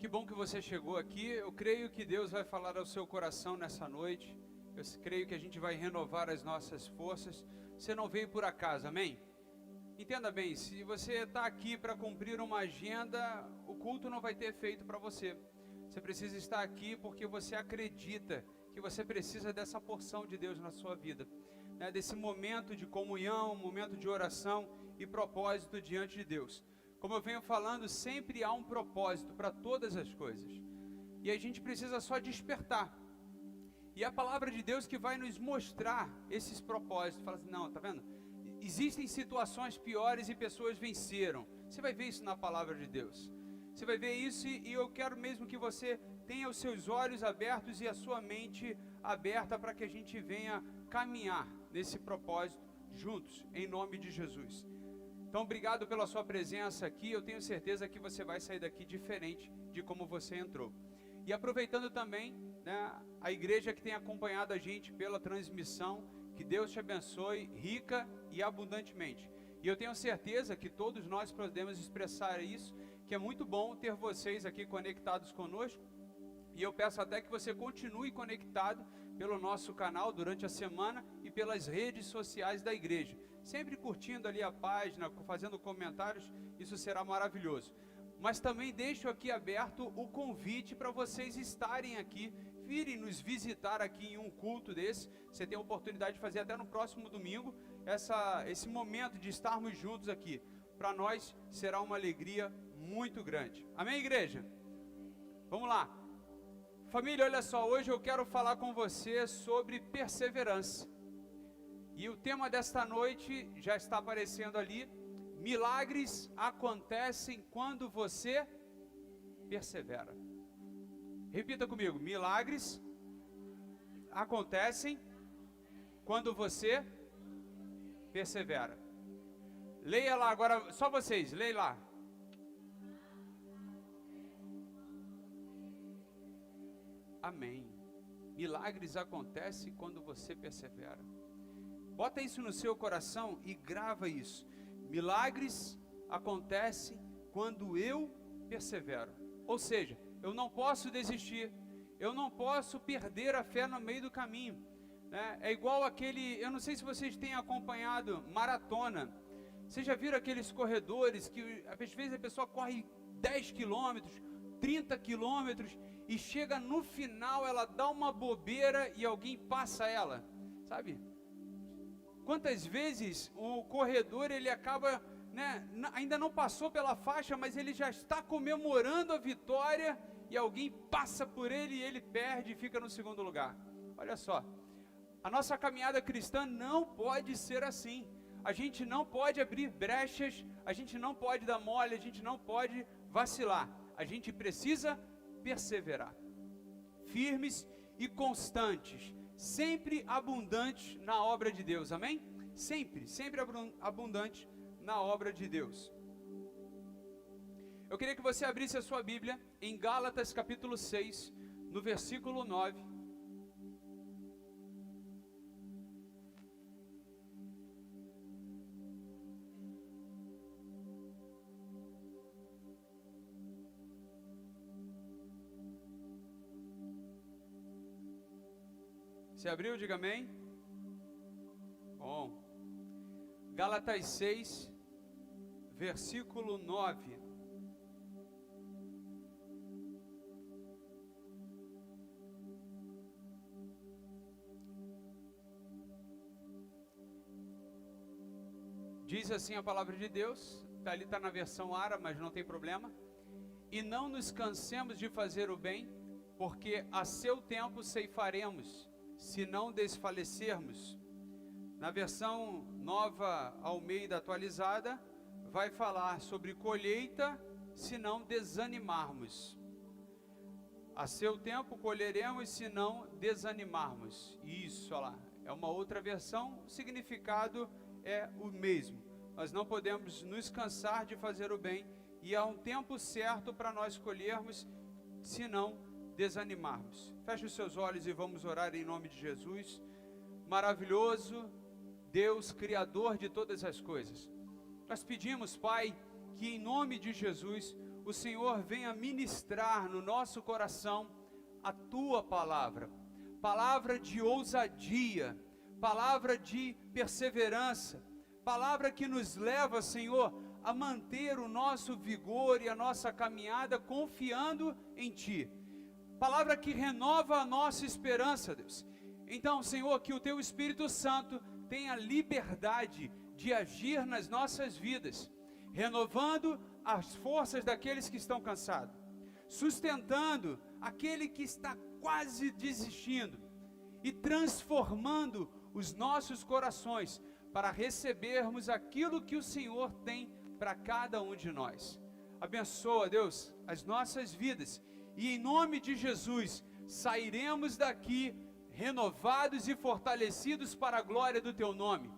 Que bom que você chegou aqui. Eu creio que Deus vai falar ao seu coração nessa noite. Eu creio que a gente vai renovar as nossas forças. Você não veio por acaso, amém? Entenda bem, se você está aqui para cumprir uma agenda, o culto não vai ter efeito para você. Você precisa estar aqui porque você acredita que você precisa dessa porção de Deus na sua vida, né? Desse momento de comunhão, momento de oração e propósito diante de Deus. Como eu venho falando, sempre há um propósito para todas as coisas. E a gente precisa só despertar. E é a palavra de Deus que vai nos mostrar esses propósitos. Fala assim, não, tá vendo? Existem situações piores e pessoas venceram. Você vai ver isso na palavra de Deus. Você vai ver isso e eu quero mesmo que você tenha os seus olhos abertos e a sua mente aberta para que a gente venha caminhar nesse propósito juntos, em nome de Jesus. Então, obrigado pela sua presença aqui. Eu tenho certeza que você vai sair daqui diferente de como você entrou. E aproveitando também, né, a igreja que tem acompanhado a gente pela transmissão, que Deus te abençoe rica e abundantemente. E eu tenho certeza que todos nós podemos expressar isso, que é muito bom ter vocês aqui conectados conosco. E eu peço até que você continue conectado pelo nosso canal durante a semana e pelas redes sociais da igreja. Sempre curtindo ali a página, fazendo comentários, isso será maravilhoso. Mas também deixo aqui aberto o convite para vocês estarem aqui, virem nos visitar aqui em um culto desse. Você tem a oportunidade de fazer até no próximo domingo, esse momento de estarmos juntos aqui. Para nós será uma alegria muito grande. Amém, igreja? Vamos lá. Família, olha só, hoje eu quero falar com você sobre perseverança. E o tema desta noite já está aparecendo ali. Milagres acontecem quando você persevera. Repita comigo, milagres acontecem quando você persevera. Leia lá agora, só vocês, leia lá. Amém. Milagres acontecem quando você persevera. Bota isso no seu coração e grava isso. Milagres acontecem quando eu persevero. Ou seja, eu não posso desistir. Eu não posso perder a fé no meio do caminho, né? É igual aquele, eu não sei se vocês têm acompanhado maratona. Vocês já viram aqueles corredores que às vezes a pessoa corre 10 quilômetros, 30 quilômetros e chega no final, ela dá uma bobeira e alguém passa ela, sabe? Quantas vezes o corredor ele acaba, né, ainda não passou pela faixa, mas ele já está comemorando a vitória e alguém passa por ele e ele perde e fica no segundo lugar. Olha só, a nossa caminhada cristã não pode ser assim. A gente não pode abrir brechas, a gente não pode dar mole, a gente não pode vacilar. A gente precisa perseverar, firmes e constantes, sempre abundantes na obra de Deus, amém? Sempre abundante na obra de Deus. Eu queria que você abrisse a sua Bíblia em Gálatas capítulo 6, no versículo 9. Você abriu? Diga amém. Bom. Gálatas 6, versículo 9. Diz assim a palavra de Deus, ali está na versão árabe, mas não tem problema. E não nos cansemos de fazer o bem, porque a seu tempo ceifaremos, se não desfalecermos. Na versão nova Almeida atualizada, vai falar sobre colheita, se não desanimarmos. A seu tempo colheremos, se não desanimarmos. Isso, olha lá, é uma outra versão, o significado é o mesmo. Nós não podemos nos cansar de fazer o bem, e há um tempo certo para nós colhermos, se não desanimarmos. Feche os seus olhos e vamos orar em nome de Jesus. Maravilhoso Deus, Criador de todas as coisas, nós pedimos, Pai, que em nome de Jesus, o Senhor venha ministrar no nosso coração a Tua palavra, palavra de ousadia, palavra de perseverança, palavra que nos leva, Senhor, a manter o nosso vigor e a nossa caminhada confiando em Ti, palavra que renova a nossa esperança, Deus. Então, Senhor, que o Teu Espírito Santo tenha liberdade de agir nas nossas vidas, renovando as forças daqueles que estão cansados, sustentando aquele que está quase desistindo e transformando os nossos corações para recebermos aquilo que o Senhor tem para cada um de nós. Abençoa, Deus, as nossas vidas e em nome de Jesus sairemos daqui renovados e fortalecidos para a glória do Teu nome,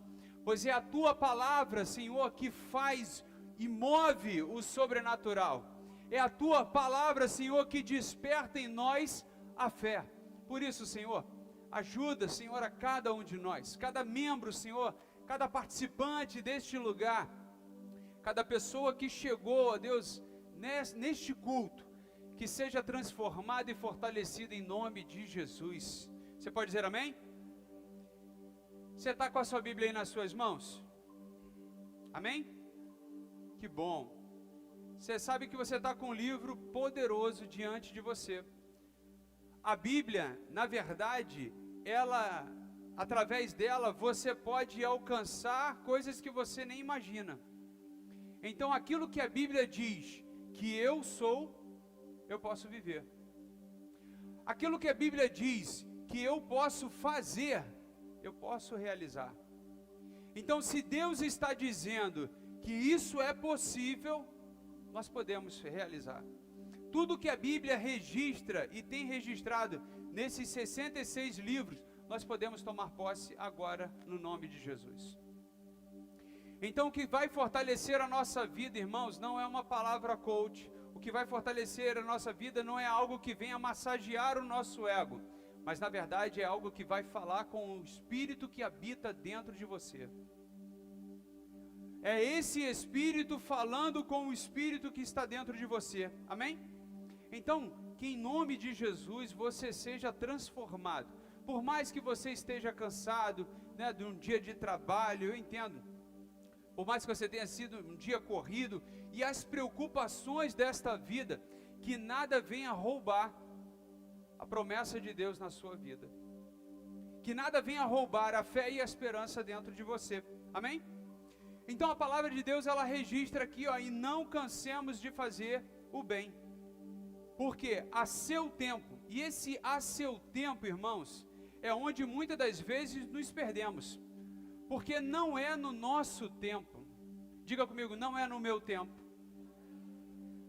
pois é a Tua palavra, Senhor, que faz e move o sobrenatural. É a Tua palavra, Senhor, que desperta em nós a fé. Por isso, Senhor, ajuda, Senhor, a cada um de nós, cada membro, Senhor, cada participante deste lugar, cada pessoa que chegou, ó Deus, neste culto, que seja transformada e fortalecida em nome de Jesus. Você pode dizer amém? Você está com a sua Bíblia aí nas suas mãos? Amém? Que bom. Você sabe que você está com um livro poderoso diante de você. A Bíblia, na verdade, ela, através dela, você pode alcançar coisas que você nem imagina. Então, aquilo que a Bíblia diz que eu sou, eu posso viver. Aquilo que a Bíblia diz que eu posso fazer, eu posso realizar. Então, se Deus está dizendo que isso é possível, nós podemos realizar. Tudo que a Bíblia registra e tem registrado nesses 66 livros, nós podemos tomar posse agora no nome de Jesus. Então, o que vai fortalecer a nossa vida, irmãos, não é uma palavra coach. O que vai fortalecer a nossa vida não é algo que venha massagear o nosso ego, mas na verdade é algo que vai falar com o Espírito que habita dentro de você. É esse Espírito falando com o Espírito que está dentro de você, amém? Então, que em nome de Jesus você seja transformado. Por mais que você esteja cansado, né, de um dia de trabalho, eu entendo. Por mais que você tenha sido um dia corrido, e as preocupações desta vida, que nada venha roubar a promessa de Deus na sua vida. Que nada venha roubar a fé e a esperança dentro de você, amém? Então a palavra de Deus, ela registra aqui, ó, e não cansemos de fazer o bem, porque a seu tempo, e esse a seu tempo, irmãos, é onde muitas das vezes nos perdemos, porque não é no nosso tempo. Diga comigo, não é no meu tempo,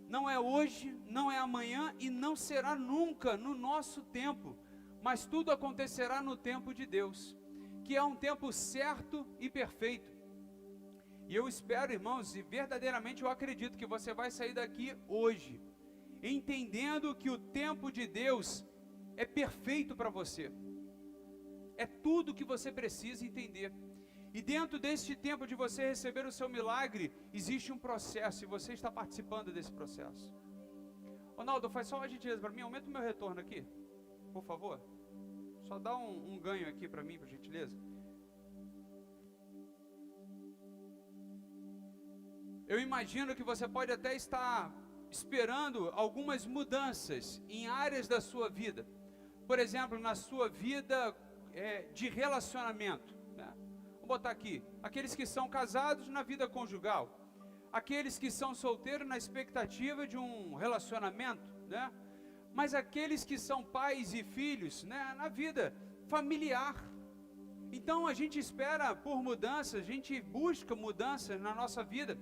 não é hoje, não é amanhã e não será nunca no nosso tempo, mas tudo acontecerá no tempo de Deus, que é um tempo certo e perfeito. E eu espero, irmãos, e verdadeiramente eu acredito que você vai sair daqui hoje, entendendo que o tempo de Deus é perfeito para você. É tudo que você precisa entender. E dentro deste tempo de você receber o seu milagre, existe um processo, e você está participando desse processo. Ronaldo, faz só uma gentileza para mim, aumenta o meu retorno aqui, por favor. Só dá um ganho aqui para mim, por gentileza. Eu imagino que você pode até estar esperando algumas mudanças em áreas da sua vida. Por exemplo, na sua vida de relacionamento, né? Vou botar aqui, aqueles que são casados na vida conjugal, aqueles que são solteiros na expectativa de um relacionamento, né? Mas aqueles que são pais e filhos, né, na vida familiar. Então a gente espera por mudanças, a gente busca mudanças na nossa vida.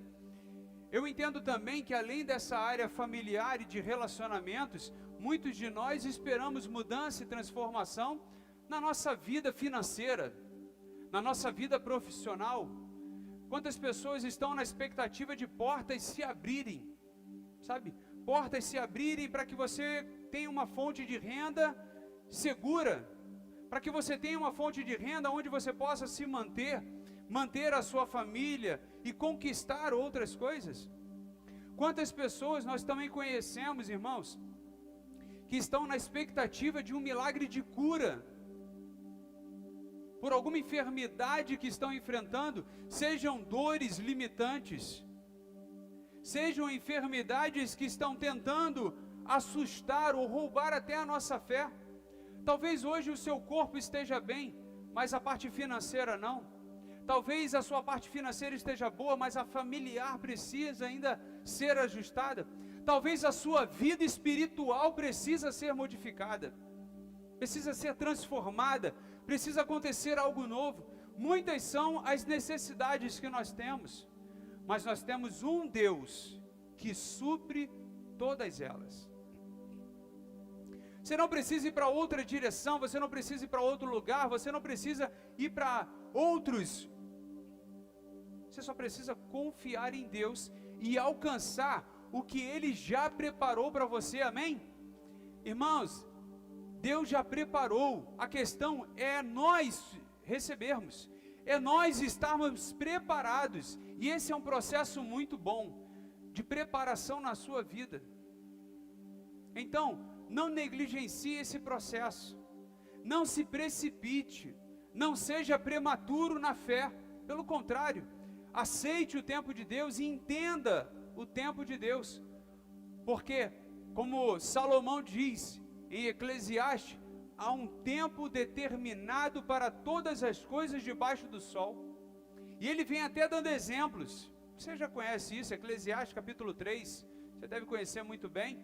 Eu entendo também que além dessa área familiar e de relacionamentos, muitos de nós esperamos mudança e transformação na nossa vida financeira, na nossa vida profissional. Quantas pessoas estão na expectativa de portas se abrirem, sabe? Portas se abrirem para que você tenha uma fonte de renda segura, para que você tenha uma fonte de renda onde você possa se manter a sua família e conquistar outras coisas. Quantas pessoas nós também conhecemos, irmãos, que estão na expectativa de um milagre de cura, por alguma enfermidade que estão enfrentando, sejam dores limitantes, sejam enfermidades que estão tentando assustar ou roubar até a nossa fé. Talvez hoje o seu corpo esteja bem, mas a parte financeira não. Talvez a sua parte financeira esteja boa, mas a familiar precisa ainda ser ajustada. Talvez a sua vida espiritual precisa ser modificada, precisa ser transformada, precisa acontecer algo novo. Muitas são as necessidades que nós temos, mas nós temos um Deus que supre todas elas. Você não precisa ir para outra direção, você não precisa ir para outro lugar, você não precisa ir para outros. Você só precisa confiar em Deus e alcançar o que Ele já preparou para você, amém? Irmãos, Deus já preparou, a questão é nós recebermos, é nós estarmos preparados, e esse é um processo muito bom, de preparação na sua vida. Então, não negligencie esse processo, não se precipite, não seja prematuro na fé, pelo contrário, aceite o tempo de Deus e entenda o tempo de Deus, porque, como Salomão diz em Eclesiastes, há um tempo determinado para todas as coisas debaixo do sol, e ele vem até dando exemplos. Você já conhece isso, Eclesiastes capítulo 3, você deve conhecer muito bem.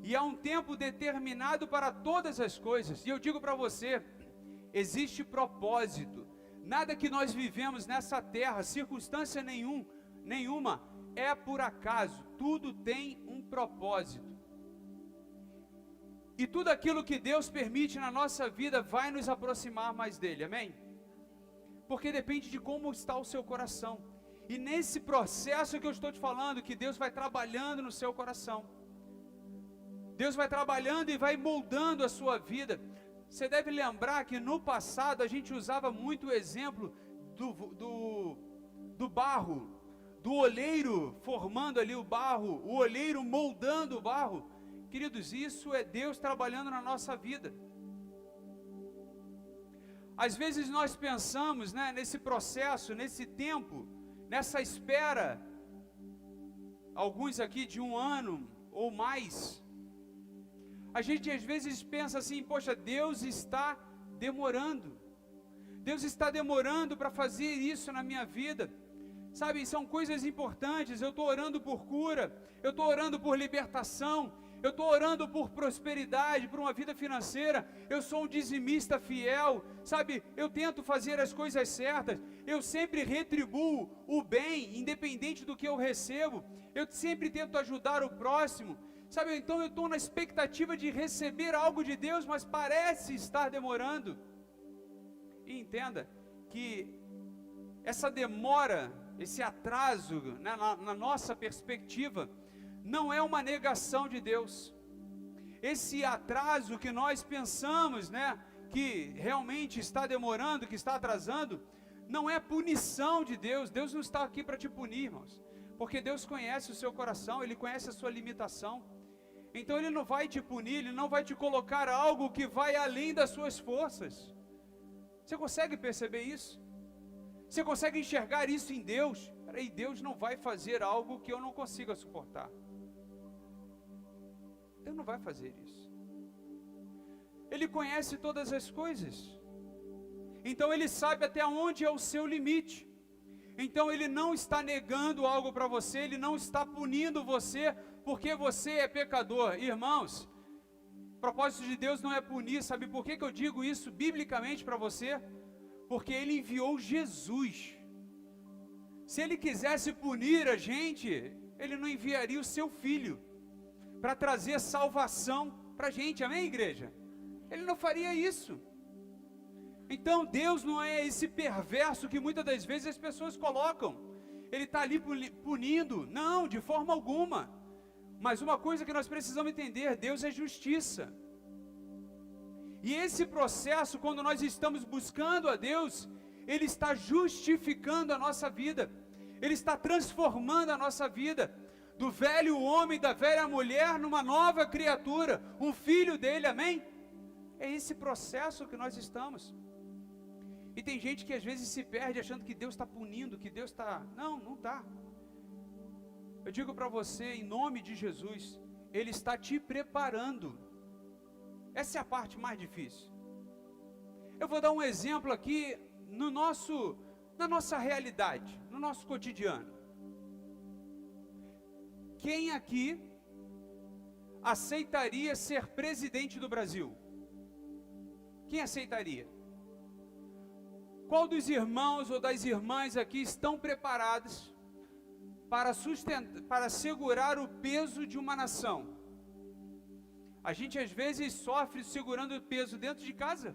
E há um tempo determinado para todas as coisas, e eu digo para você, existe propósito. Nada que nós vivemos nessa terra, circunstância nenhuma é por acaso, tudo tem um propósito. E tudo aquilo que Deus permite na nossa vida vai nos aproximar mais dele, amém? Porque depende de como está o seu coração. E nesse processo que eu estou te falando, que Deus vai trabalhando no seu coração, Deus vai trabalhando e vai moldando a sua vida. Você deve lembrar que no passado a gente usava muito o exemplo do barro, do olheiro formando ali o barro, o olheiro moldando o barro. Queridos, isso é Deus trabalhando na nossa vida. Às vezes nós pensamos, nesse processo, nesse tempo, nessa espera, alguns aqui de 1 ano ou mais, a gente às vezes pensa assim, poxa, Deus está demorando para fazer isso na minha vida. Sabe, são coisas importantes. Eu estou orando por cura, eu estou orando por libertação, eu estou orando por prosperidade, por uma vida financeira, eu sou um dizimista fiel, sabe, eu tento fazer as coisas certas, eu sempre retribuo o bem, independente do que eu recebo, eu sempre tento ajudar o próximo, sabe, então eu estou na expectativa de receber algo de Deus, mas parece estar demorando. E entenda que essa demora, esse atraso, na nossa perspectiva, não é uma negação de Deus. Esse atraso que nós pensamos, que realmente está demorando, que está atrasando, não é punição de Deus. Deus não está aqui para te punir, irmãos, porque Deus conhece o seu coração, Ele conhece a sua limitação. Então Ele não vai te punir, Ele não vai te colocar algo que vai além das suas forças. Você consegue perceber isso? Você consegue enxergar isso em Deus? Peraí, Deus não vai fazer algo que eu não consiga suportar. Deus não vai fazer isso. Ele conhece todas as coisas. Então Ele sabe até onde é o seu limite. Então Ele não está negando algo para você, Ele não está punindo você, porque você é pecador. Irmãos, o propósito de Deus não é punir. Sabe por que eu digo isso biblicamente para você? Porque Ele enviou Jesus. Se Ele quisesse punir a gente, Ele não enviaria o seu Filho para trazer salvação para a gente, amém, igreja? Ele não faria isso. Então Deus não é esse perverso que muitas das vezes as pessoas colocam. Ele está ali punindo, não, de forma alguma. Mas uma coisa que nós precisamos entender, Deus é justiça. E esse processo, quando nós estamos buscando a Deus, Ele está justificando a nossa vida, Ele está transformando a nossa vida. do velho homem, da velha mulher, numa nova criatura, um filho dele, amém? É esse processo que nós estamos. E tem gente que às vezes se perde achando que Deus está punindo, que Deus está... Não, não está. Eu digo para você, em nome de Jesus, Ele está te preparando. Essa é a parte mais difícil. Eu vou dar um exemplo aqui na nossa realidade, no nosso cotidiano. Quem aqui aceitaria ser presidente do Brasil? Quem aceitaria? Qual dos irmãos ou das irmãs aqui estão preparados para segurar o peso de uma nação? A gente às vezes sofre segurando o peso dentro de casa,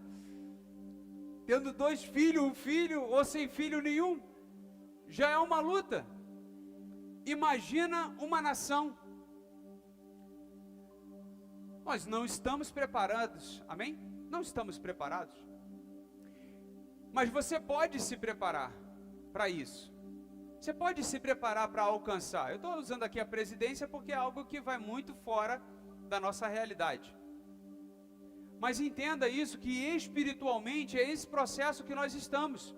tendo 2 filhos, um filho ou sem filho nenhum, já é uma luta. Imagina uma nação. Nós não estamos preparados, amém? Não estamos preparados. Mas você pode se preparar para isso. Você pode se preparar para alcançar. Eu estou usando aqui a presidência porque é algo que vai muito fora da nossa realidade. Mas entenda isso, que espiritualmente é esse processo que nós estamos.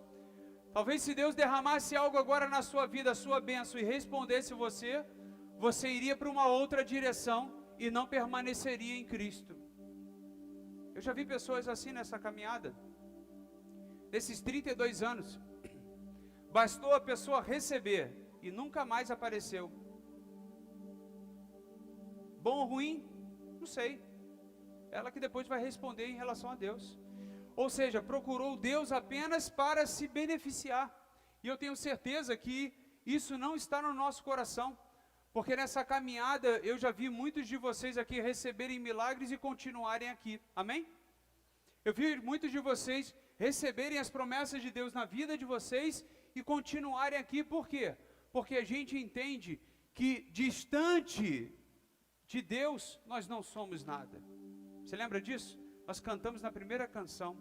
Talvez se Deus derramasse algo agora na sua vida, a sua bênção, e respondesse você iria para uma outra direção e não permaneceria em Cristo. Eu já vi pessoas assim nessa caminhada. Desses 32 anos, bastou a pessoa receber e nunca mais apareceu. Bom ou ruim? Não sei. Ela que depois vai responder em relação a Deus. Ou seja, procurou Deus apenas para se beneficiar. E eu tenho certeza que isso não está no nosso coração. Porque nessa caminhada eu já vi muitos de vocês aqui receberem milagres e continuarem aqui. Amém? Eu vi muitos de vocês receberem as promessas de Deus na vida de vocês e continuarem aqui. Por quê? Porque a gente entende que distante de Deus nós não somos nada. Você lembra disso? Nós cantamos na primeira canção: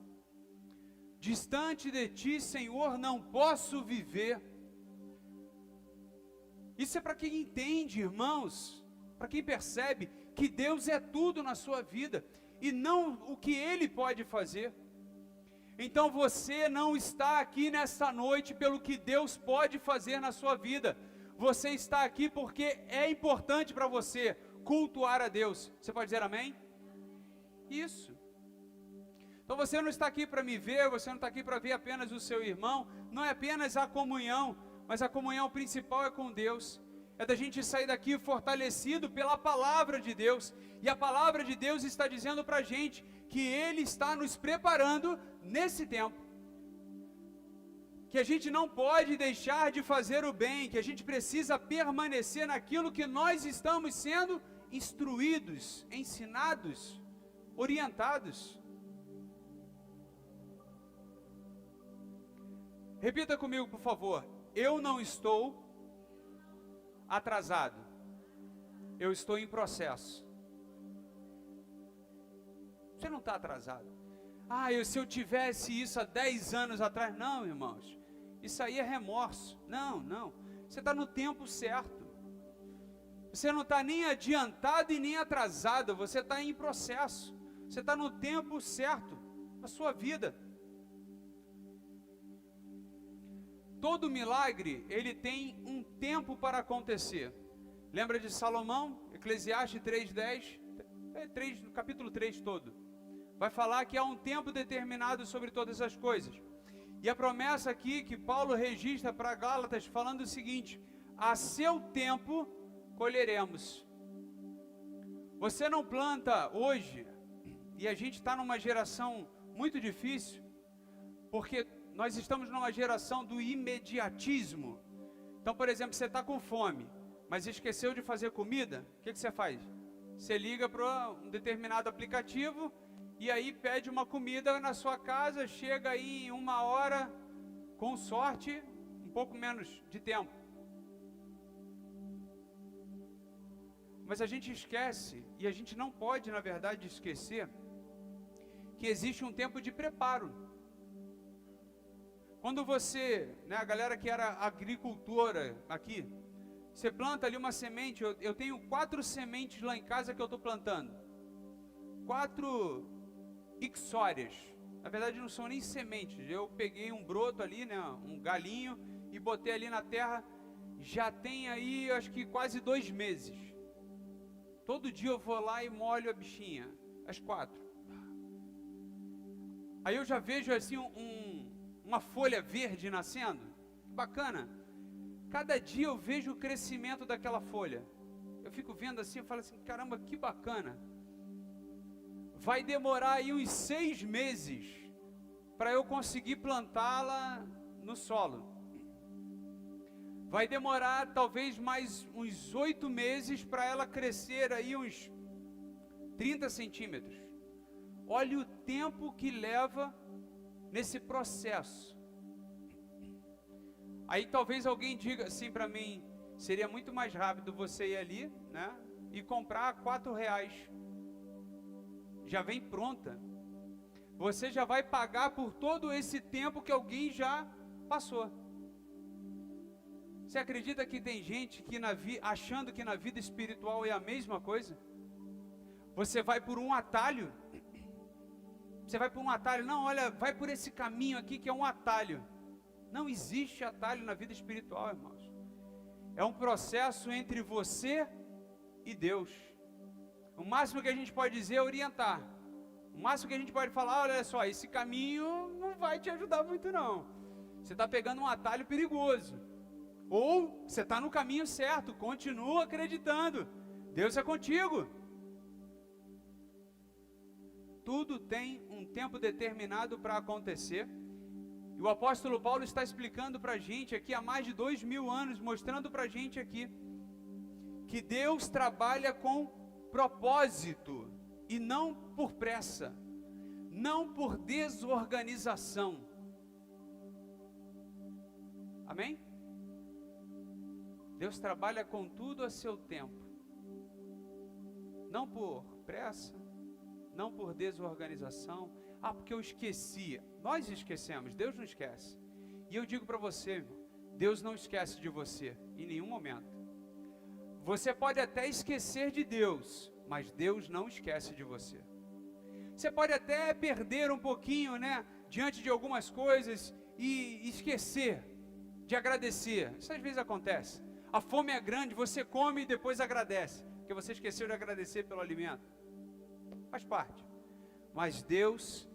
distante de ti, Senhor, não posso viver. Isso é para quem entende, irmãos, para quem percebe que Deus é tudo na sua vida e não o que Ele pode fazer. Então você não está aqui nessa noite pelo que Deus pode fazer na sua vida. Você está aqui porque é importante para você cultuar a Deus. Você pode dizer amém? Isso. Então você não está aqui para me ver, você não está aqui para ver apenas o seu irmão. Não é apenas a comunhão, mas a comunhão principal é com Deus. É da gente sair daqui fortalecido pela palavra de Deus. E a palavra de Deus está dizendo para a gente que Ele está nos preparando nesse tempo. Que a gente não pode deixar de fazer o bem, que a gente precisa permanecer naquilo que nós estamos sendo instruídos, ensinados, orientados. Repita comigo, por favor. Eu não estou atrasado. Eu estou em processo. Você não está atrasado. Se eu tivesse isso há 10 anos atrás. Não, irmãos. Isso aí é remorso. Não. Você está no tempo certo. Você não está nem adiantado e nem atrasado. Você está em processo. Você está no tempo certo na sua vida. Todo milagre, ele tem um tempo para acontecer. Lembra de Salomão? Eclesiastes 3:10, capítulo 3 todo. Vai falar que há um tempo determinado sobre todas as coisas. E a promessa aqui que Paulo registra para Gálatas, falando o seguinte: a seu tempo colheremos. Você não planta hoje, e a gente está numa geração muito difícil, porque nós estamos numa geração do imediatismo. Então, por exemplo, você está com fome, mas esqueceu de fazer comida, o que você faz? Você liga para um determinado aplicativo e aí pede uma comida na sua casa, chega aí em 1 hora, com sorte, um pouco menos de tempo. Mas a gente esquece, e a gente não pode, na verdade, esquecer, que existe um tempo de preparo. Quando você, a galera que era agricultora aqui, Você planta ali uma semente, eu tenho 4 sementes lá em casa que eu estou plantando. 4 ixórias. Na verdade não são nem sementes. Eu peguei um broto ali, né, um galinho, e botei ali na terra. Já tem aí, acho que quase 2 meses. Todo dia eu vou lá e molho a bichinha, as 4. Aí eu já vejo assim uma folha verde nascendo. Que bacana. Cada dia eu vejo o crescimento daquela folha. Eu fico vendo assim, eu falo assim, caramba, que bacana. Vai demorar aí uns 6 meses para eu conseguir plantá-la no solo. Vai demorar talvez mais uns 8 meses para ela crescer aí uns 30 centímetros. Olha o tempo que leva nesse processo. Aí talvez alguém diga assim para mim, seria muito mais rápido você ir ali, né, e comprar a R$4. Já vem pronta. Você já vai pagar por todo esse tempo que alguém já passou. Você acredita que tem gente que achando que na vida espiritual é a mesma coisa? Você vai por um atalho. Você vai por um atalho. Não, olha, vai por esse caminho aqui que é um atalho. Não existe atalho na vida espiritual, irmãos. É um processo entre você e Deus. O máximo que a gente pode dizer é orientar. O máximo que a gente pode falar, olha só, esse caminho não vai te ajudar muito não. Você está pegando um atalho perigoso. Ou você está no caminho certo, continua acreditando. Deus é contigo. Tudo tem um tempo determinado para acontecer. E o apóstolo Paulo está explicando para a gente aqui há mais de 2000 anos, mostrando para a gente aqui, que Deus trabalha com propósito, e não por pressa, não por desorganização. Amém? Deus trabalha com tudo a seu tempo, não por pressa, não por desorganização. Ah, porque eu esquecia. Nós esquecemos, Deus não esquece. E eu digo para você, irmão, Deus não esquece de você, em nenhum momento. Você pode até esquecer de Deus, mas Deus não esquece de você. Você pode até perder um pouquinho, né, diante de algumas coisas e esquecer de agradecer. Isso às vezes acontece. A fome é grande, você come e depois agradece, porque você esqueceu de agradecer pelo alimento. Faz parte. Mas Deus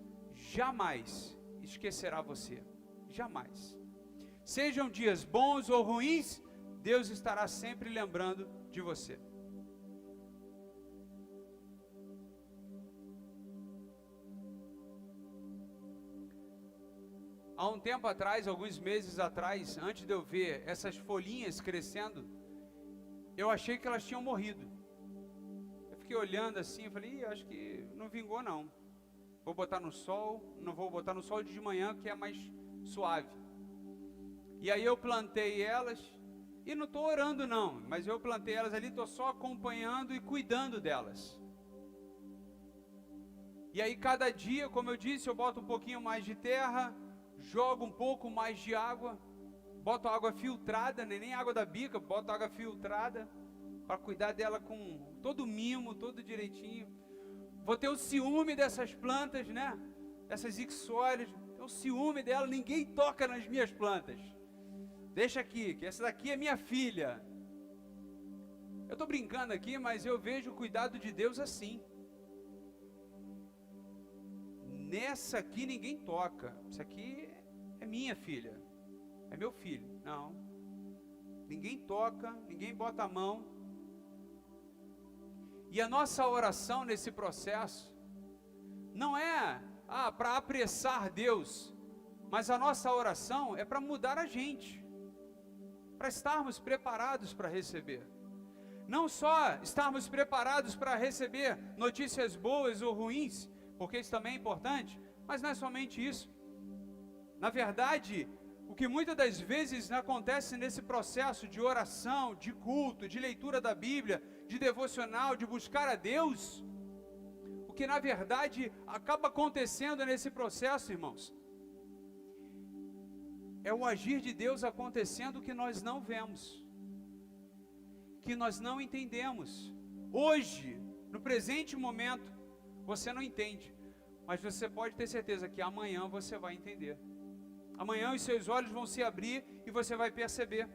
jamais esquecerá você. Jamais. Sejam dias bons ou ruins, Deus estará sempre lembrando de você. Há um tempo atrás, alguns meses atrás, antes de eu ver essas folhinhas crescendo, eu achei que elas tinham morrido. Eu fiquei olhando assim, falei, acho que não vingou não. Vou botar no sol, não vou botar no sol de manhã, que é mais suave. E aí eu plantei elas, e não estou orando não, mas eu plantei elas ali, estou só acompanhando e cuidando delas. E aí cada dia, como eu disse, eu boto um pouquinho mais de terra, jogo um pouco mais de água, boto água filtrada, nem água da bica, boto água filtrada, para cuidar dela com todo mimo, todo direitinho. Vou ter o ciúme dessas plantas, né? Essas ixórias, o ciúme dela, ninguém toca nas minhas plantas. Deixa aqui, que essa daqui é minha filha. Eu estou brincando aqui, mas eu vejo o cuidado de Deus assim. Nessa aqui ninguém toca. Isso aqui é minha filha. É meu filho. Não. Ninguém toca, ninguém bota a mão. E a nossa oração nesse processo não é para apressar Deus, mas a nossa oração é para mudar a gente, para estarmos preparados para receber. Não só estarmos preparados para receber notícias boas ou ruins, porque isso também é importante, mas não é somente isso. Na verdade, o que muitas das vezes acontece nesse processo de oração, de culto, de leitura da Bíblia, de devocional, de buscar a Deus, o que na verdade acaba acontecendo nesse processo, irmãos, é o agir de Deus acontecendo que nós não vemos. que nós não entendemos. Hoje, no presente momento, você não entende, mas você pode ter certeza que amanhã você vai entender. Amanhã os seus olhos vão se abrir e você vai perceber.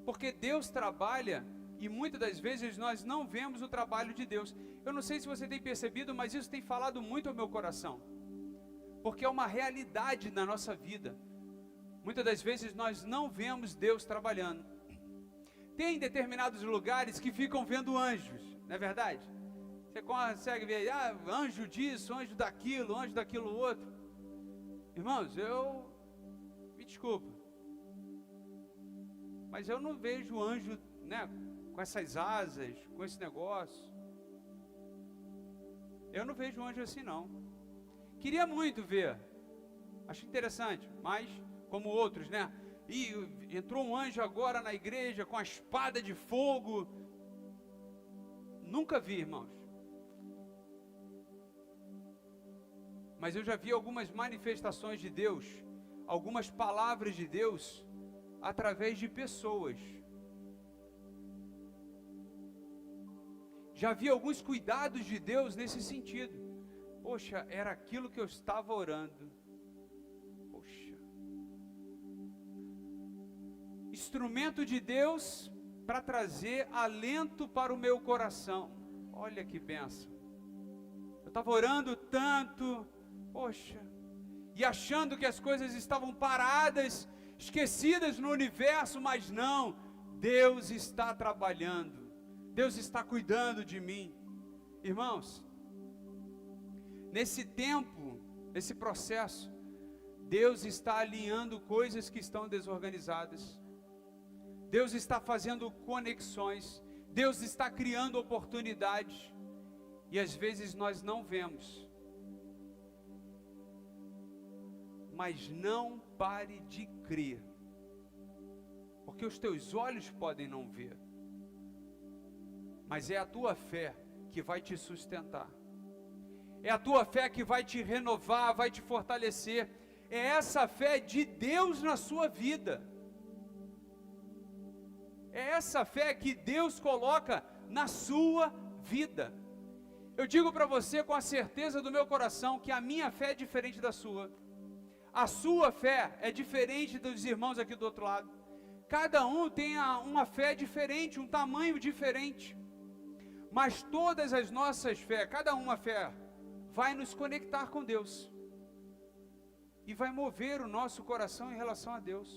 Porque Deus trabalha e muitas das vezes nós não vemos o trabalho de Deus. Eu não sei se você tem percebido, mas isso tem falado muito ao meu coração. Porque é uma realidade na nossa vida. Muitas das vezes nós não vemos Deus trabalhando. Tem determinados lugares que ficam vendo anjos, não é verdade? Você consegue ver, anjo disso, anjo daquilo outro. Irmãos, me desculpa, mas eu não vejo anjo, né, com essas asas, com esse negócio. Eu não vejo anjo assim não. Queria muito ver, acho interessante, mas como outros, né? E entrou um anjo agora na igreja com a espada de fogo. Nunca vi, irmãos. Mas eu já vi algumas manifestações de Deus, algumas palavras de Deus, através de pessoas. Já vi alguns cuidados de Deus nesse sentido. Poxa, era aquilo que eu estava orando. Poxa. Instrumento de Deus para trazer alento para o meu coração. Olha que bênção. Eu estava orando tanto, poxa, e achando que as coisas estavam paradas, esquecidas no universo, mas não, Deus está trabalhando, Deus está cuidando de mim. Irmãos, nesse tempo, nesse processo, Deus está alinhando coisas que estão desorganizadas, Deus está fazendo conexões, Deus está criando oportunidades, e às vezes nós não vemos. Mas não pare de crer, porque os teus olhos podem não ver, mas é a tua fé que vai te sustentar, é a tua fé que vai te renovar, vai te fortalecer, é essa fé de Deus na sua vida, é essa fé que Deus coloca na sua vida. Eu digo para você com a certeza do meu coração que a minha fé é diferente da sua. A sua fé é diferente dos irmãos aqui do outro lado. Cada um tem uma fé diferente, um tamanho diferente. Mas todas as nossas fé, cada uma fé, vai nos conectar com Deus. E vai mover o nosso coração em relação a Deus.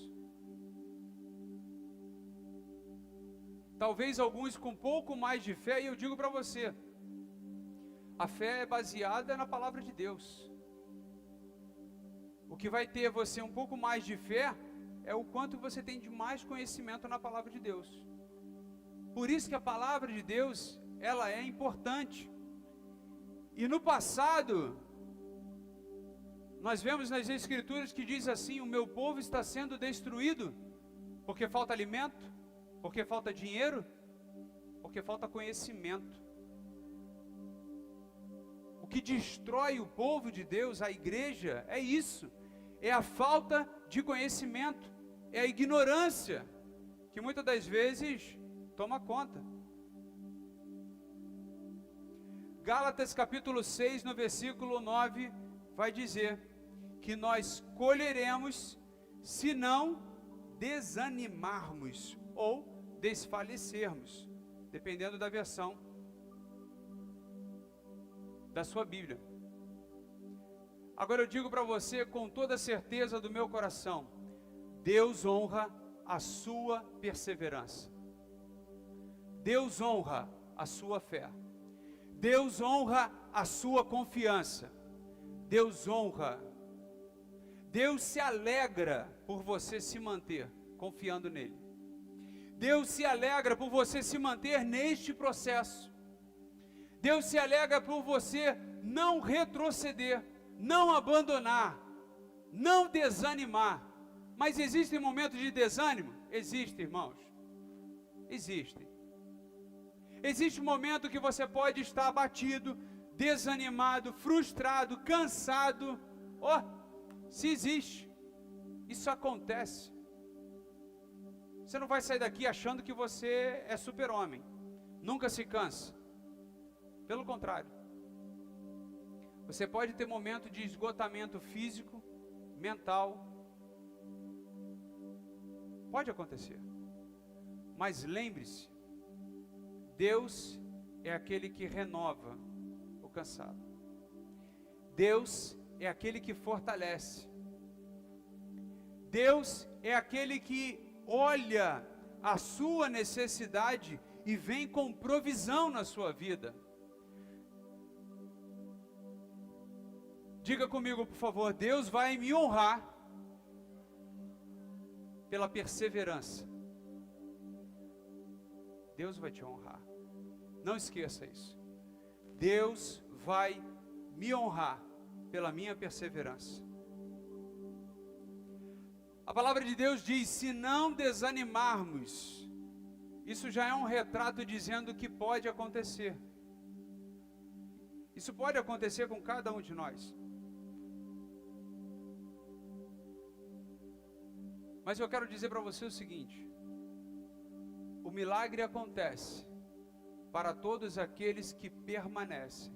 Talvez alguns com um pouco mais de fé, e eu digo para você, a fé é baseada na palavra de Deus. O que vai ter você um pouco mais de fé é o quanto você tem de mais conhecimento na palavra de Deus. Por isso que a palavra de Deus, ela é importante. E no passado, nós vemos nas Escrituras que diz assim: o meu povo está sendo destruído porque falta alimento, porque falta dinheiro, porque falta conhecimento. O que destrói o povo de Deus, a igreja, é isso. É a falta de conhecimento, é a ignorância, que muitas das vezes toma conta. Gálatas capítulo 6, no versículo 9, vai dizer que nós colheremos se não desanimarmos ou desfalecermos, dependendo da versão da sua Bíblia. Agora eu digo para você com toda a certeza do meu coração, Deus honra a sua perseverança, Deus honra a sua fé, Deus honra a sua confiança, Deus honra, Deus se alegra por você se manter confiando nele, Deus se alegra por você se manter neste processo, Deus se alegra por você não retroceder, não abandonar, não desanimar. Mas existem momentos de desânimo? Existem, irmãos. Existem. Existe um momento que você pode estar abatido, desanimado, frustrado, cansado. Se existe, isso acontece. Você não vai sair daqui achando que você é super-homem. Nunca se cansa. Pelo contrário. Você pode ter momento de esgotamento físico, mental. Pode acontecer. Mas lembre-se, Deus é aquele que renova o cansado. Deus é aquele que fortalece. Deus é aquele que olha a sua necessidade e vem com provisão na sua vida. Diga comigo, por favor, Deus vai me honrar pela perseverança. Deus vai te honrar. Não esqueça isso. Deus vai me honrar pela minha perseverança. A palavra de Deus diz, se não desanimarmos, isso já é um retrato dizendo que pode acontecer. Isso pode acontecer com cada um de nós. Mas eu quero dizer para você o seguinte, o milagre acontece para todos aqueles que permanecem.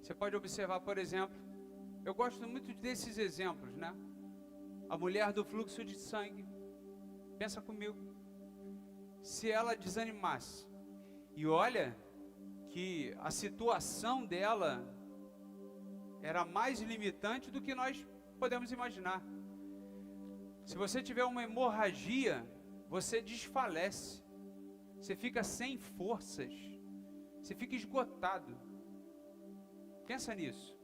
Você pode observar, por exemplo, eu gosto muito desses exemplos, né? A mulher do fluxo de sangue, pensa comigo, se ela desanimasse, e olha que a situação dela era mais limitante do que nós podemos imaginar. Se você tiver uma hemorragia, você desfalece, você fica sem forças, você fica esgotado. Pensa nisso.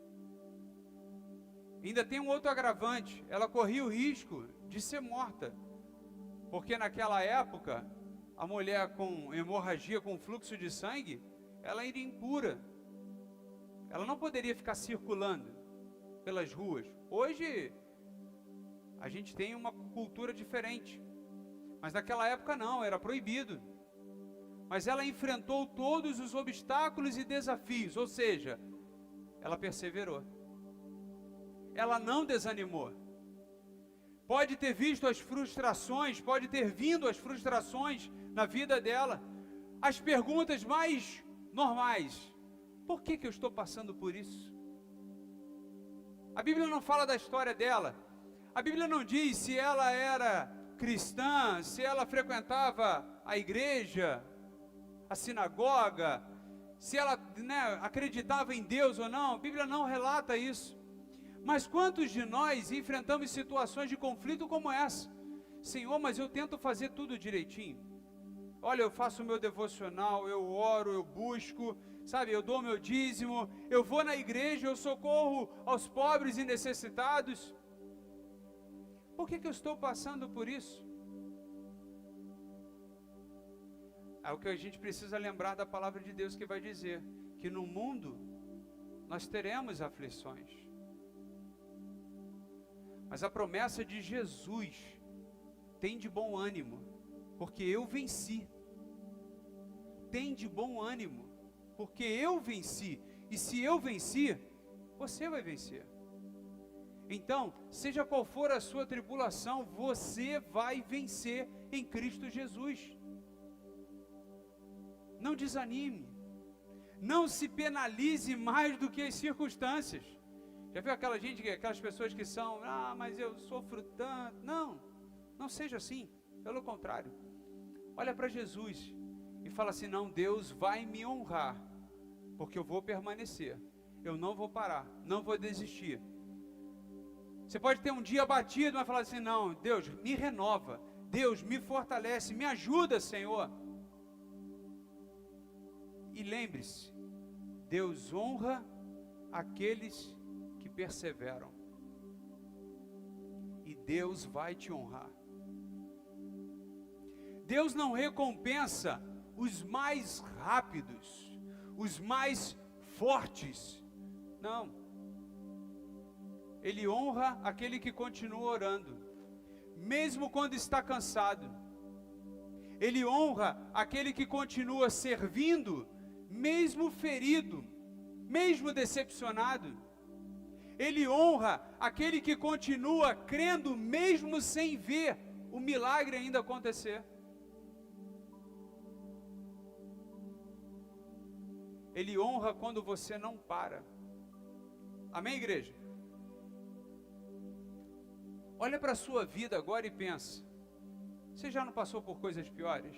Ainda tem um outro agravante, ela corria o risco de ser morta, porque naquela época, a mulher com hemorragia, com fluxo de sangue, ela era impura, ela não poderia ficar circulando pelas ruas. Hoje, a gente tem uma cultura diferente, mas naquela época não, era proibido. Mas ela enfrentou todos os obstáculos e desafios, ou seja, ela perseverou. Ela não desanimou. Pode ter visto as frustrações, pode ter vindo as frustrações na vida dela, as perguntas mais normais. Por que eu estou passando por isso? A Bíblia não fala da história dela. A Bíblia não diz se ela era cristã, se ela frequentava a igreja, a sinagoga, se ela, acreditava em Deus ou não. A Bíblia não relata isso. Mas quantos de nós enfrentamos situações de conflito como essa? Senhor, mas eu tento fazer tudo direitinho. Olha, eu faço o meu devocional, eu oro, eu busco, sabe, eu dou meu dízimo, eu vou na igreja, eu socorro aos pobres e necessitados. Por que eu estou passando por isso? É o que a gente precisa lembrar da palavra de Deus, que vai dizer que no mundo nós teremos aflições. Mas a promessa de Jesus tem de bom ânimo, porque eu venci. Tem de bom ânimo, porque eu venci. E se eu venci, você vai vencer. Então, seja qual for a sua tribulação, você vai vencer em Cristo Jesus. Não desanime. Não se penalize mais do que as circunstâncias. Já viu aquelas pessoas que são, mas eu sofro tanto. Não seja assim, pelo contrário. Olha para Jesus e fala assim, não, Deus vai me honrar, porque eu vou permanecer, eu não vou parar, não vou desistir. Você pode ter um dia abatido, mas falar assim, não, Deus me renova, Deus me fortalece, me ajuda, Senhor. E lembre-se, Deus honra aqueles que perseveram. E Deus vai te honrar. Deus não recompensa os mais rápidos, os mais fortes. Não. Ele honra aquele que continua orando, mesmo quando está cansado. Ele honra aquele que continua servindo, mesmo ferido, mesmo decepcionado. Ele honra aquele que continua crendo mesmo sem ver o milagre ainda acontecer. Ele honra quando você não para. Amém, igreja? Olha para a sua vida agora e pensa: você já não passou por coisas piores?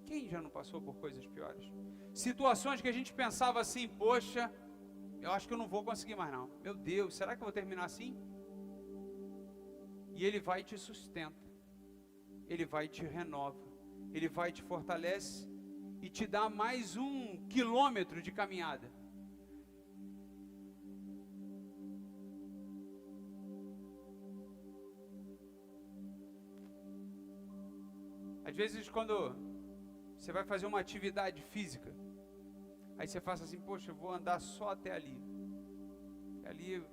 Quem já não passou por coisas piores? Situações que a gente pensava assim: poxa, eu acho que eu não vou conseguir mais não. Meu Deus, será que eu vou terminar assim? E Ele vai e te sustenta. Ele vai e te renova. Ele vai e te fortalece e te dá mais 1 quilômetro de caminhada. Às vezes quando você vai fazer uma atividade física, aí você faz assim: poxa, eu vou andar só até ali. Ali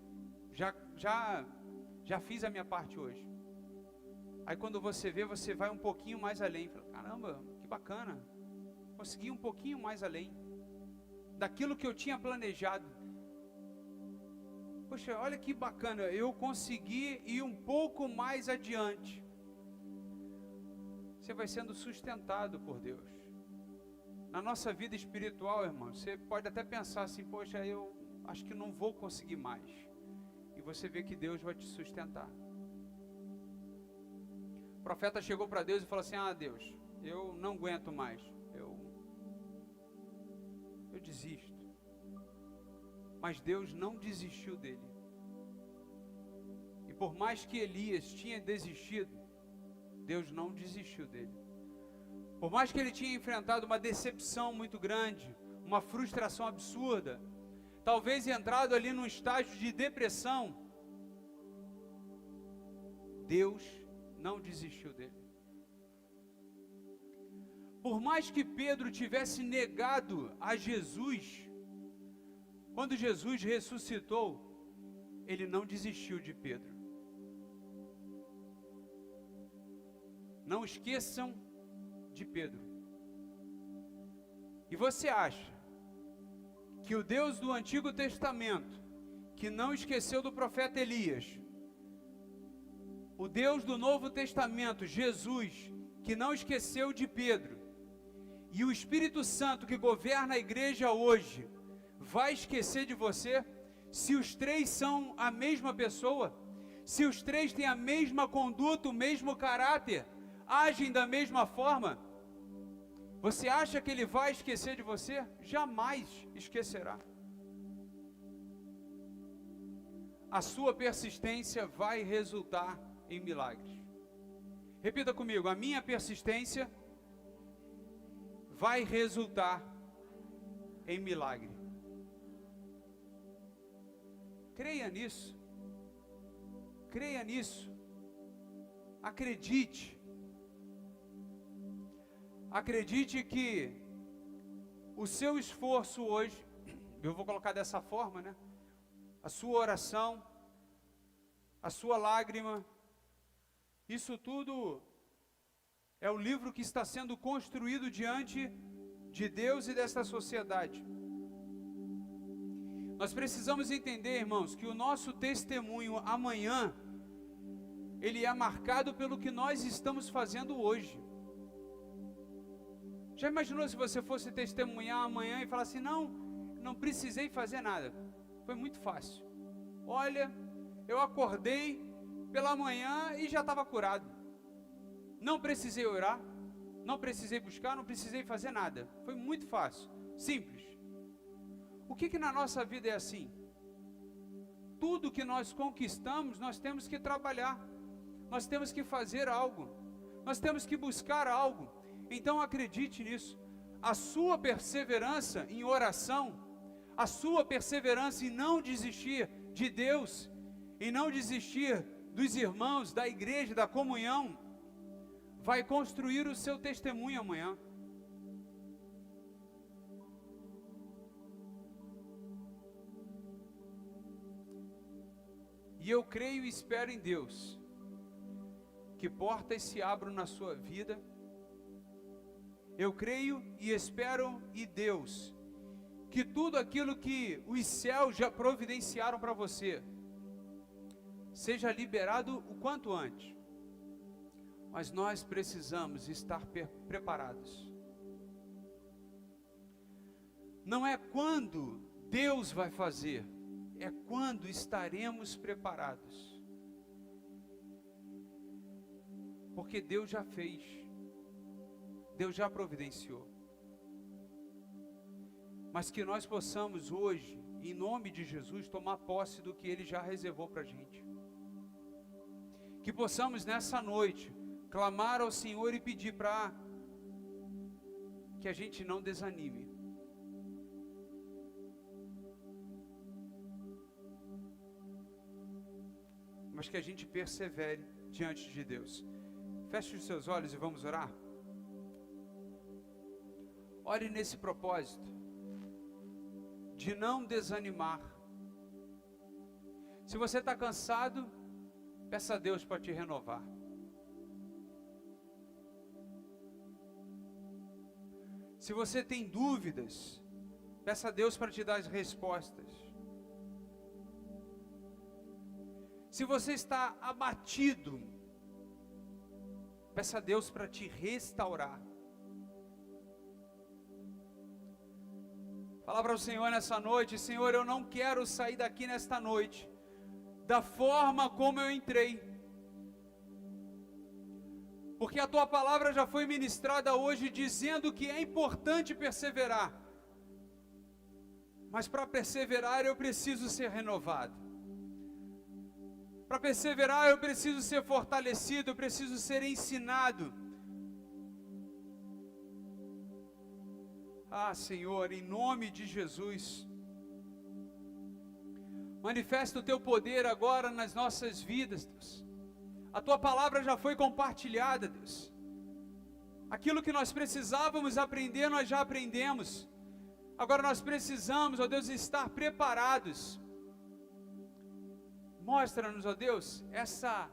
já fiz a minha parte hoje. Aí quando você vê, você vai um pouquinho mais além. Fala: caramba, que bacana. Consegui um pouquinho mais além daquilo que eu tinha planejado. Poxa, olha que bacana, eu consegui ir um pouco mais adiante. Você vai sendo sustentado por Deus. Na nossa vida espiritual, irmão, você pode até pensar assim: poxa, eu acho que não vou conseguir mais. E você vê que Deus vai te sustentar. O profeta chegou para Deus e falou assim: ah, Deus, eu não aguento mais. Eu desisto. Mas Deus não desistiu dele. E por mais que Elias tinha desistido, Deus não desistiu dele. Por mais que ele tinha enfrentado uma decepção muito grande, uma frustração absurda, talvez entrado ali num estágio de depressão, Deus não desistiu dele. Por mais que Pedro tivesse negado a Jesus, quando Jesus ressuscitou, ele não desistiu de Pedro. Não esqueçam de Pedro. E você acha que o Deus do Antigo Testamento, que não esqueceu do profeta Elias, o Deus do Novo Testamento, Jesus, que não esqueceu de Pedro, e o Espírito Santo que governa a igreja hoje, vai esquecer de você? Se os três são a mesma pessoa, se os três têm a mesma conduta, o mesmo caráter, agem da mesma forma, você acha que ele vai esquecer de você? Jamais esquecerá. A sua persistência vai resultar em milagres. Repita comigo: a minha persistência vai resultar em milagre. Creia nisso. Creia nisso. Acredite. Acredite que o seu esforço hoje, eu vou colocar dessa forma, né? A sua oração, a sua lágrima, isso tudo é o livro que está sendo construído diante de Deus e desta sociedade. Nós precisamos entender, irmãos, que o nosso testemunho amanhã, ele é marcado pelo que nós estamos fazendo hoje. Já imaginou se você fosse testemunhar amanhã e falar assim: não precisei fazer nada, foi muito fácil. Olha, eu acordei pela manhã e já estava curado. Não precisei orar, não precisei buscar, não precisei fazer nada. Foi muito fácil, simples. O que na nossa vida é assim? Tudo que nós conquistamos, nós temos que trabalhar. Nós temos que fazer algo. Nós temos que buscar algo. Então acredite nisso. A sua perseverança em oração, a sua perseverança em não desistir de Deus, em não desistir dos irmãos, da igreja, da comunhão, vai construir o seu testemunho amanhã. E eu creio e espero em Deus, que portas se abram na sua vida. Eu creio e espero em Deus, que tudo aquilo que os céus já providenciaram para você seja liberado o quanto antes. Mas nós precisamos estar preparados. Não é quando Deus vai fazer, é quando estaremos preparados. Porque Deus já fez, Deus já providenciou. Mas que nós possamos hoje, em nome de Jesus, tomar posse do que Ele já reservou para a gente. Que possamos nessa noite clamar ao Senhor e pedir para que a gente não desanime. Mas que a gente persevere diante de Deus. Feche os seus olhos e vamos orar. Ore nesse propósito de não desanimar. Se você está cansado, peça a Deus para te renovar. Se você tem dúvidas, peça a Deus para te dar as respostas. Se você está abatido, peça a Deus para te restaurar. Fala para o Senhor nessa noite: Senhor, eu não quero sair daqui nesta noite da forma como eu entrei, porque a Tua palavra já foi ministrada hoje dizendo que é importante perseverar, mas para perseverar eu preciso ser renovado. Para perseverar eu preciso ser fortalecido, eu preciso ser ensinado. Ah, Senhor, em nome de Jesus, manifesta o Teu poder agora nas nossas vidas, Deus. A Tua palavra já foi compartilhada, Deus. Aquilo que nós precisávamos aprender, nós já aprendemos. Agora nós precisamos, ó Deus, estar preparados. Mostra-nos, ó Deus, essa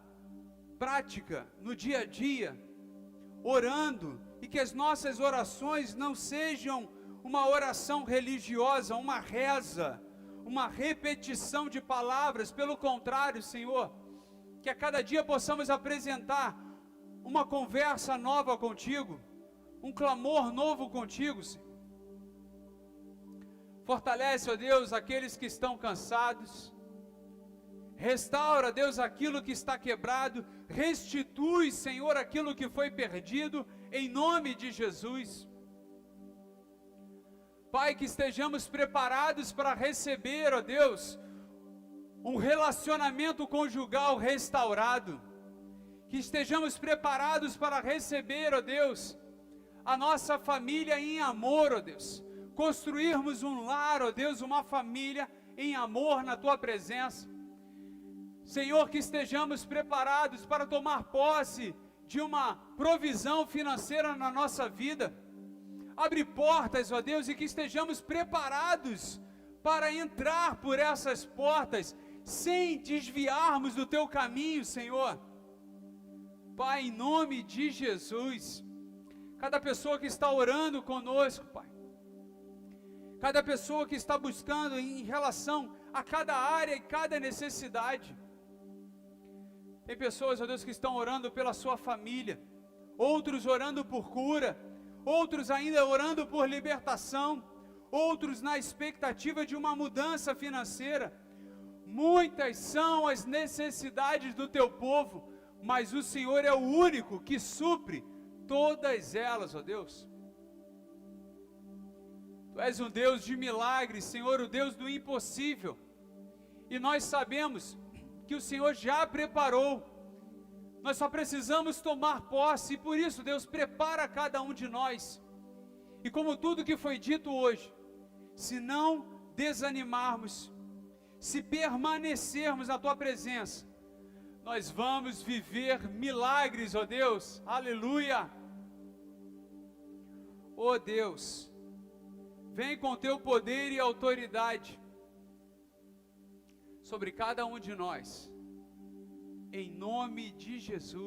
prática no dia a dia, orando, e que as nossas orações não sejam uma oração religiosa, uma reza, uma repetição de palavras. Pelo contrário, Senhor, que a cada dia possamos apresentar uma conversa nova contigo, um clamor novo contigo, Senhor. Fortalece, ó Deus, aqueles que estão cansados. Restaura, Deus, aquilo que está quebrado. Restitui, Senhor, aquilo que foi perdido, em nome de Jesus. Pai, que estejamos preparados para receber, ó Deus, um relacionamento conjugal restaurado. Que estejamos preparados para receber, ó Deus, a nossa família em amor, ó Deus. Construirmos um lar, ó Deus, uma família em amor na Tua presença. Senhor, que estejamos preparados para tomar posse de uma provisão financeira na nossa vida. Abre portas, ó Deus, e que estejamos preparados para entrar por essas portas, sem desviarmos do Teu caminho, Senhor. Pai, em nome de Jesus, cada pessoa que está orando conosco, Pai, cada pessoa que está buscando em relação a cada área e cada necessidade. Tem pessoas, ó Deus, que estão orando pela sua família, outros orando por cura, outros ainda orando por libertação, outros na expectativa de uma mudança financeira. Muitas são as necessidades do Teu povo, mas o Senhor é o único que supre todas elas, ó Deus. Tu és um Deus de milagres, Senhor, o Deus do impossível, e nós sabemos que o Senhor já preparou, nós só precisamos tomar posse, e por isso, Deus, prepara cada um de nós, e como tudo que foi dito hoje, se não desanimarmos, se permanecermos na Tua presença, nós vamos viver milagres, ó Deus, aleluia. Ó Deus, vem com Teu poder e autoridade sobre cada um de nós, em nome de Jesus.